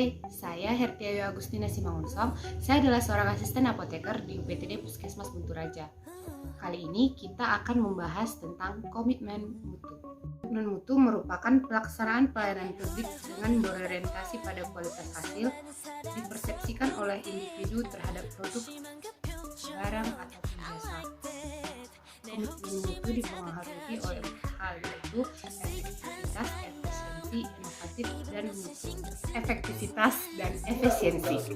Hai, saya Hertiawi Agustina Simangunsong. Saya adalah seorang asisten apoteker di UPTD Puskesmas Bunturaja. Kali ini kita akan membahas tentang komitmen mutu. Komitmen mutu merupakan pelaksanaan pelayanan publik dengan berorientasi pada kualitas hasil, dipersepsikan oleh individu terhadap produk, barang, atau jasa. Komitmen mutu dipengaruhi oleh hal yaitu efektivitas, dan efisiensi.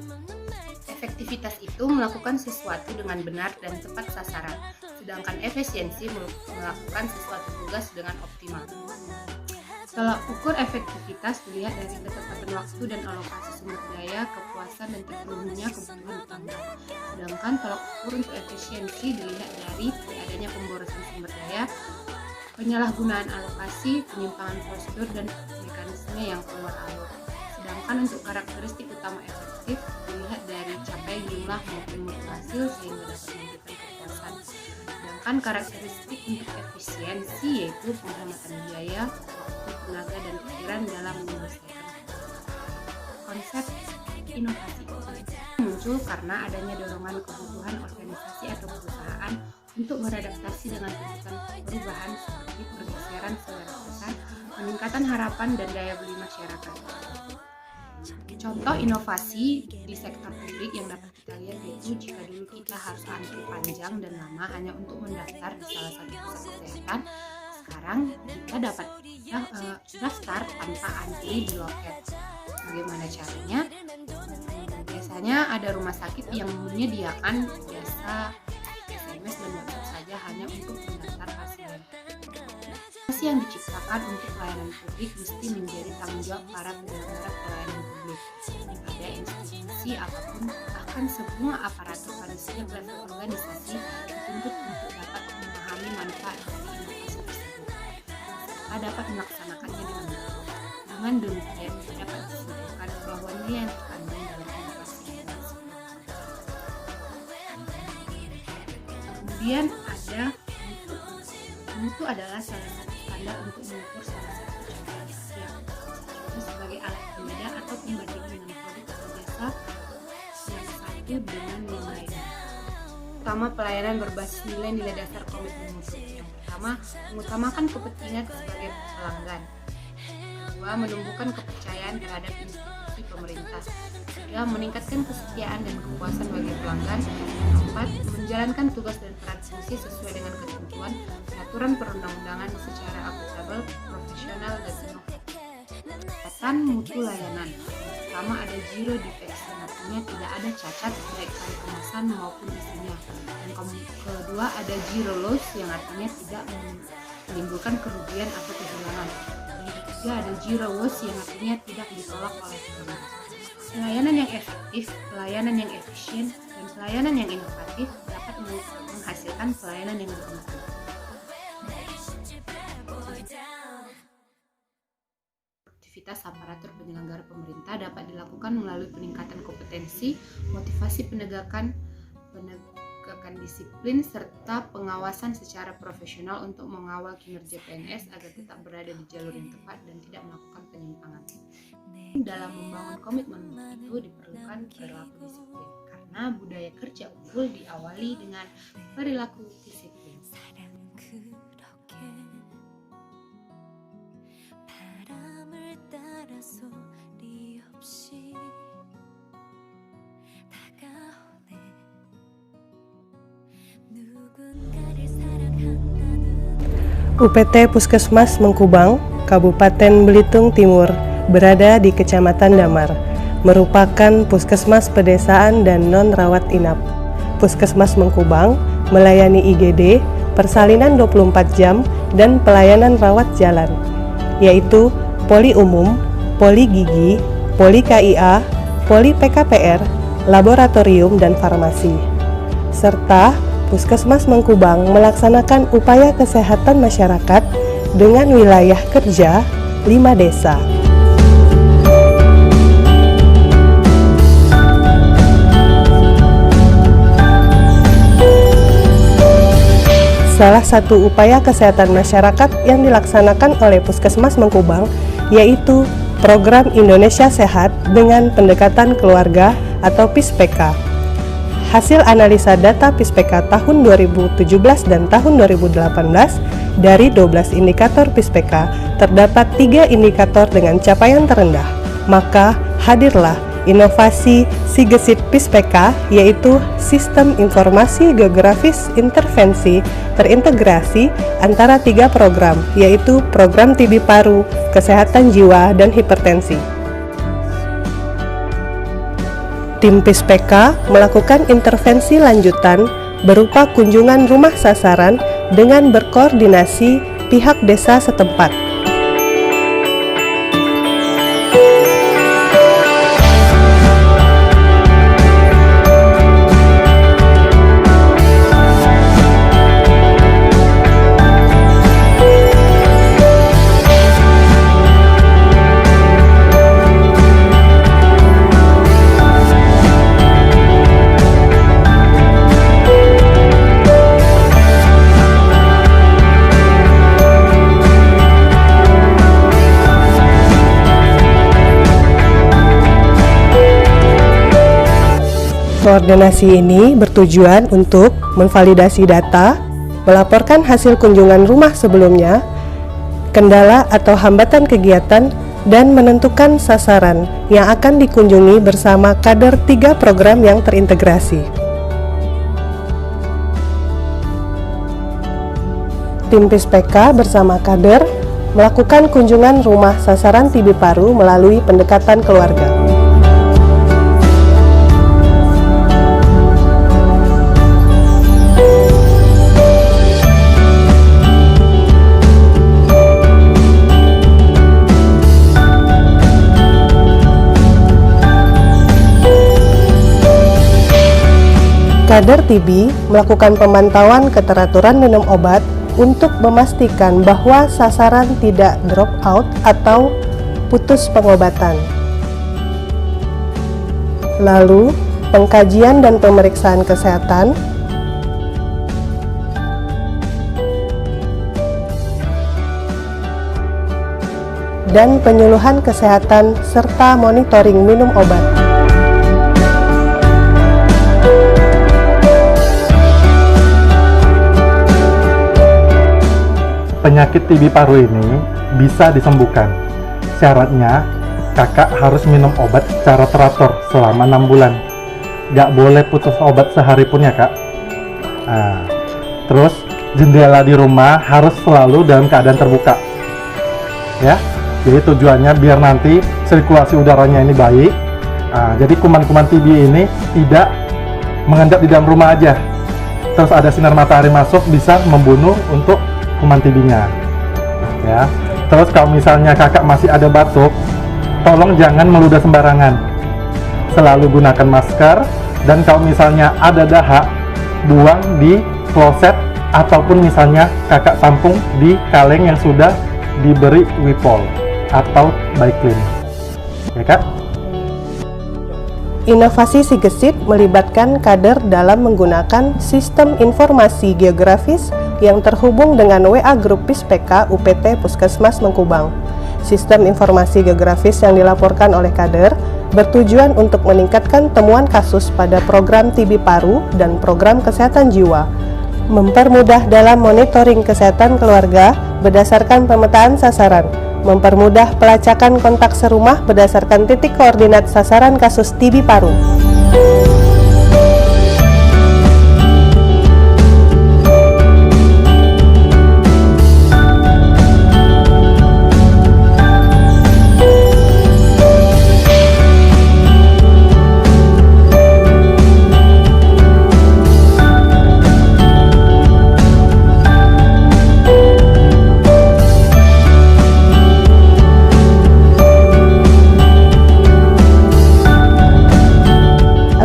Efektivitas itu melakukan sesuatu dengan benar dan tepat sasaran, sedangkan efisiensi melakukan sesuatu tugas dengan optimal. Tolak ukur efektivitas dilihat dari ketepatan waktu dan alokasi sumber daya, kepuasan dan terpenuhinya kebutuhan utama. Sedangkan tolak ukur untuk efisiensi dilihat dari adanya pemborosan sumber daya, penyalahgunaan alokasi, penyimpangan prosedur dan mekanisme yang keluar alur. Sedangkan untuk karakteristik utama efektif dilihat dari capai jumlah maupun mutu hasil sehingga dapat memberikan kepuasan. Sedangkan karakteristik untuk efisiensi yaitu penghematan biaya, waktu, tenaga dan pikiran dalam menyelesaikan konsep inovasi muncul karena adanya dorongan kebutuhan organisasi atau perusahaan untuk beradaptasi dengan tuntutan perubahan seperti pergeseran selera pesan, peningkatan harapan dan daya beli masyarakat. Contoh inovasi di sektor publik yang dapat kita lihat yaitu jika dulu kita harus antri panjang dan lama hanya untuk mendaftar di salah satu pusat kesehatan, sekarang kita dapat daftar tanpa antri di loket. Bagaimana caranya? Biasanya ada rumah sakit yang menyediakan jasa SMS dan WhatsApp saja hanya untuk mendaftar pasien. Aplikasi yang diciptakan untuk pelayanan publik mesti menjadi tanggung jawab para penyelenggara pelayanan publik. Pada institusi apapun, bahkan semua aparatur pada setiap level organisasi dituntut untuk dapat memahami manfaat dari inovasi tersebut. Serta dapat melaksanakannya dengan baik. Dengan demikian, dapat disimpulkan bahwa nilai yang terkandung dalam inovasi tersebut. Kemudian ada mutu. Mutu adalah salah satu standar untuk mengukur salah satu contoh jasa sebagai alat pembeda atau pembanding dengan produk atau jasa yang satu dengan yang lain. Pertama, pelayanan berbasis nilai-nilai dasar komitmen mutu. Yang pertama, mengutamakan kepentingan sebagai pelanggan. Kedua, menumbuhkan kepercayaan terhadap institusi pemerintah. Tiga, meningkatkan kesetiaan dan kepuasan bagi pelanggan. Keempat, menjalankan tugas dan peran fungsi sesuai dengan ketentuan peraturan perundang-undangan secara akuntabel, profesional dan inovatif. Pesan mutu layanan. Pertama, ada zero defects, artinya tidak ada cacat baik pada kemasan maupun isinya. Dan kedua, ada zero loss yang artinya tidak menimbulkan kerugian atau kehilangan. Dan ketiga, ada zero loss yang artinya tidak ditolak oleh pelanggan. Pelayanan yang efektif, pelayanan yang efisien, dan pelayanan yang inovatif dapat menghasilkan pelayanan yang bermutu. Aktivitas aparatur penyelenggara pemerintah dapat dilakukan melalui peningkatan kompetensi, motivasi penegakan disiplin, serta pengawasan secara profesional untuk mengawal kinerja PNS agar tetap berada di jalur yang tepat dan tidak melakukan penyimpangan. Dalam membangun komitmen itu diperlukan perilaku disiplin, karena budaya kerja unggul diawali dengan perilaku disiplin. UPT Puskesmas Mengkubang, Kabupaten Belitung Timur, berada di Kecamatan Damar, merupakan puskesmas pedesaan dan non-rawat inap. Puskesmas Mengkubang melayani IGD, persalinan 24 jam, dan pelayanan rawat jalan, yaitu poli umum, poli gigi, poli KIA, poli PKPR, laboratorium, dan farmasi. Serta Puskesmas Mengkubang melaksanakan upaya kesehatan masyarakat dengan wilayah kerja 5 desa. Salah satu upaya kesehatan masyarakat yang dilaksanakan oleh Puskesmas Mengkubang yaitu program Indonesia Sehat dengan pendekatan keluarga atau PISPK. Hasil analisa data PISPK tahun 2017 dan tahun 2018 dari 12 indikator PISPK terdapat 3 indikator dengan capaian terendah. Maka hadirlah inovasi Sigesit PISPK, yaitu Sistem Informasi Geografis Intervensi terintegrasi antara 3 program, yaitu program TB Paru, Kesehatan Jiwa, dan Hipertensi. Tim PISPK melakukan intervensi lanjutan berupa kunjungan rumah sasaran dengan berkoordinasi pihak desa setempat. Koordinasi ini bertujuan untuk memvalidasi data, melaporkan hasil kunjungan rumah sebelumnya, kendala atau hambatan kegiatan, dan menentukan sasaran yang akan dikunjungi bersama kader 3 program yang terintegrasi. Tim PISPK bersama kader melakukan kunjungan rumah sasaran TB Paru melalui pendekatan keluarga. Kader TB melakukan pemantauan keteraturan minum obat untuk memastikan bahwa sasaran tidak drop out atau putus pengobatan. Lalu, pengkajian dan pemeriksaan kesehatan, dan penyuluhan kesehatan serta monitoring minum obat. Penyakit TB paru ini bisa disembuhkan. Syaratnya, kakak harus minum obat secara teratur selama 6 bulan. Gak boleh putus obat sehari pun ya kak. Nah, terus jendela di rumah harus selalu dalam keadaan terbuka. Ya, jadi tujuannya biar nanti sirkulasi udaranya ini baik. Nah, jadi kuman-kuman TB ini tidak mengendap di dalam rumah aja. Terus ada sinar matahari masuk bisa membunuh untuk kuman TB-nya. Ya. Terus kalau misalnya kakak masih ada batuk, tolong jangan meludah sembarangan. Selalu gunakan masker, dan kalau misalnya ada dahak, buang di kloset ataupun misalnya kakak tampung di kaleng yang sudah diberi Wipol atau Baiklin. Ya kak? Inovasi Sigesit melibatkan kader dalam menggunakan sistem informasi geografis yang terhubung dengan WA Grup PISPK UPT Puskesmas Mengkubang. Sistem informasi geografis yang dilaporkan oleh kader bertujuan untuk meningkatkan temuan kasus pada program TB Paru dan program kesehatan jiwa, mempermudah dalam monitoring kesehatan keluarga berdasarkan pemetaan sasaran, mempermudah pelacakan kontak serumah berdasarkan titik koordinat sasaran kasus TB Paru.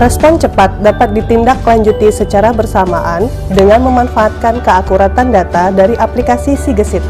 Respon cepat dapat ditindaklanjuti secara bersamaan dengan memanfaatkan keakuratan data dari aplikasi Sigesit.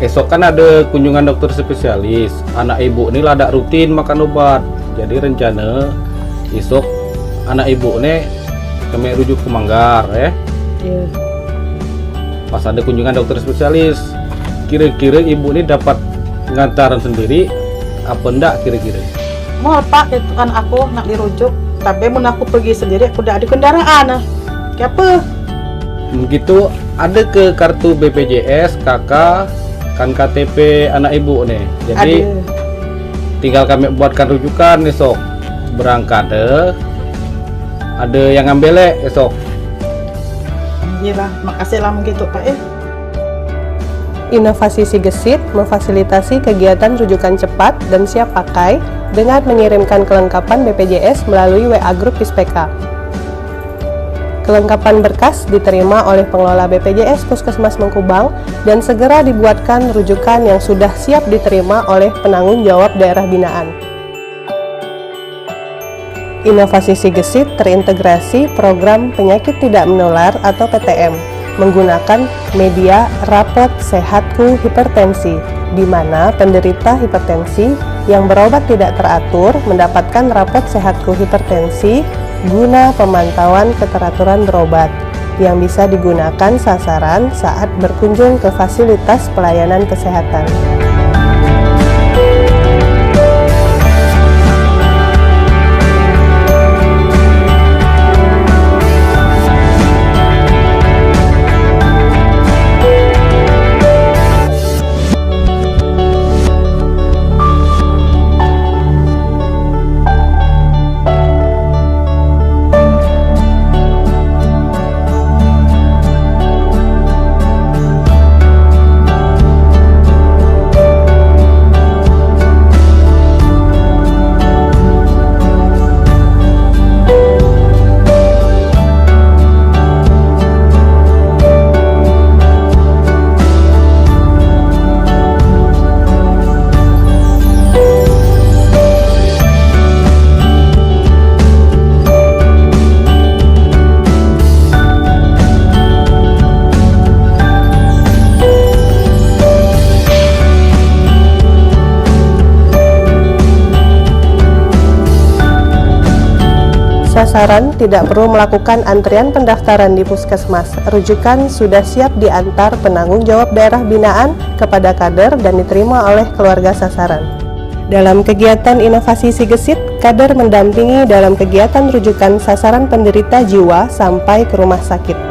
esok kan ada kunjungan dokter spesialis. Anak ibu ini ladak rutin makan obat. Jadi rencana esok anak ibu ini kami rujuk ke Manggar ya. Iya. Pas ada kunjungan dokter spesialis, kira-kira ibu ini dapat ngantaran sendiri apa enggak kira-kira? Mau pak itu kan aku nak dirujuk, tapi mau aku pergi sendiri aku udah ada kendaraan. Kenapa? Begitu ada ke kartu BPJS kakak kan KTP anak ibu nih. Jadi tinggal kami buatkan rujukan esok berangkat ada yang ngambil esok. Iya lah, makasih lah begitu pak ya. Inovasi Sigesit memfasilitasi kegiatan rujukan cepat dan siap pakai dengan mengirimkan kelengkapan BPJS melalui WA Grup Pispeka. Kelengkapan berkas diterima oleh pengelola BPJS Puskesmas Mengkubang dan segera dibuatkan rujukan yang sudah siap diterima oleh penanggung jawab daerah binaan. Inovasi Sigesit terintegrasi program penyakit tidak menular atau PTM menggunakan media rapot sehatku hipertensi, di mana penderita hipertensi yang berobat tidak teratur mendapatkan rapot sehatku hipertensi guna pemantauan keteraturan berobat yang bisa digunakan sasaran saat berkunjung ke fasilitas pelayanan kesehatan. Sasaran tidak perlu melakukan antrian pendaftaran di puskesmas. Rujukan sudah siap diantar penanggung jawab daerah binaan kepada kader dan diterima oleh keluarga sasaran. Dalam kegiatan inovasi Sigesit, kader mendampingi dalam kegiatan rujukan sasaran penderita jiwa sampai ke rumah sakit.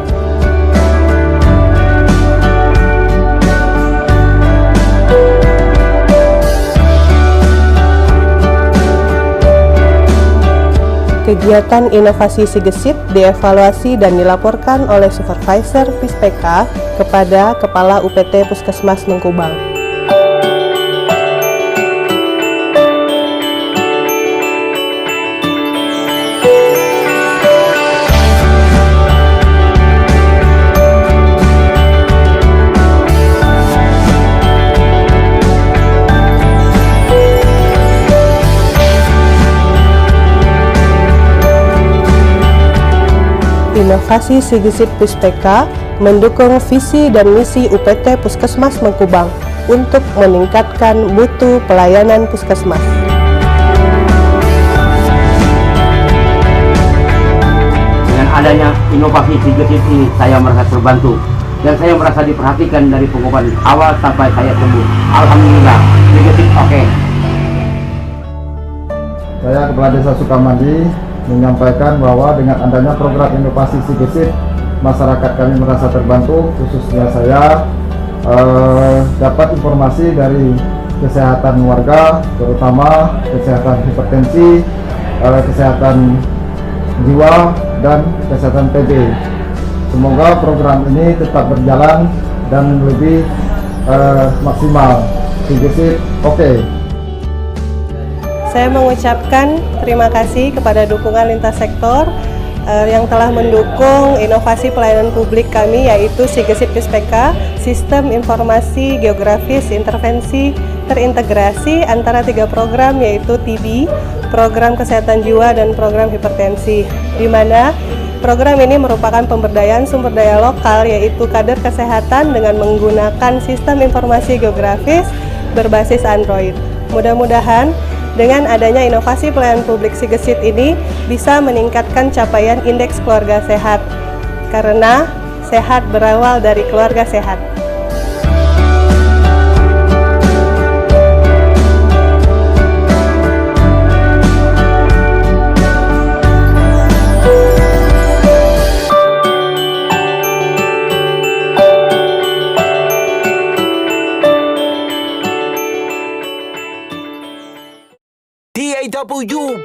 Kegiatan inovasi Sigesit dievaluasi dan dilaporkan oleh Supervisor Pispeka kepada Kepala UPT Puskesmas Mengkubang. Inovasi Sigesit Pispeka mendukung visi dan misi UPT Puskesmas Mengkubang untuk meningkatkan mutu pelayanan puskesmas. Dengan adanya inovasi Sigesit ini, saya merasa terbantu dan saya merasa diperhatikan dari pengobatan awal sampai saya sembuh. Alhamdulillah, Sigesit oke. Saya Kepala Desa Sukamandi menyampaikan bahwa dengan adanya program inovasi Sigesit, masyarakat kami merasa terbantu, khususnya saya dapat informasi dari kesehatan warga, terutama kesehatan hipertensi, kesehatan jiwa, dan kesehatan TB. Semoga program ini tetap berjalan dan lebih maksimal. Sigesit oke. Saya mengucapkan terima kasih kepada dukungan lintas sektor yang telah mendukung inovasi pelayanan publik kami, yaitu Sigesit Pispeka, Sistem Informasi Geografis Intervensi terintegrasi antara 3 program, yaitu TB, Program Kesehatan Jiwa, dan Program Hipertensi, di mana Program ini merupakan pemberdayaan sumber daya lokal, yaitu kader kesehatan dengan menggunakan sistem informasi geografis berbasis Android. Mudah-mudahan dengan adanya inovasi pelayanan publik Sigesit ini bisa meningkatkan capaian indeks keluarga sehat, karena sehat berawal dari keluarga sehat. DAW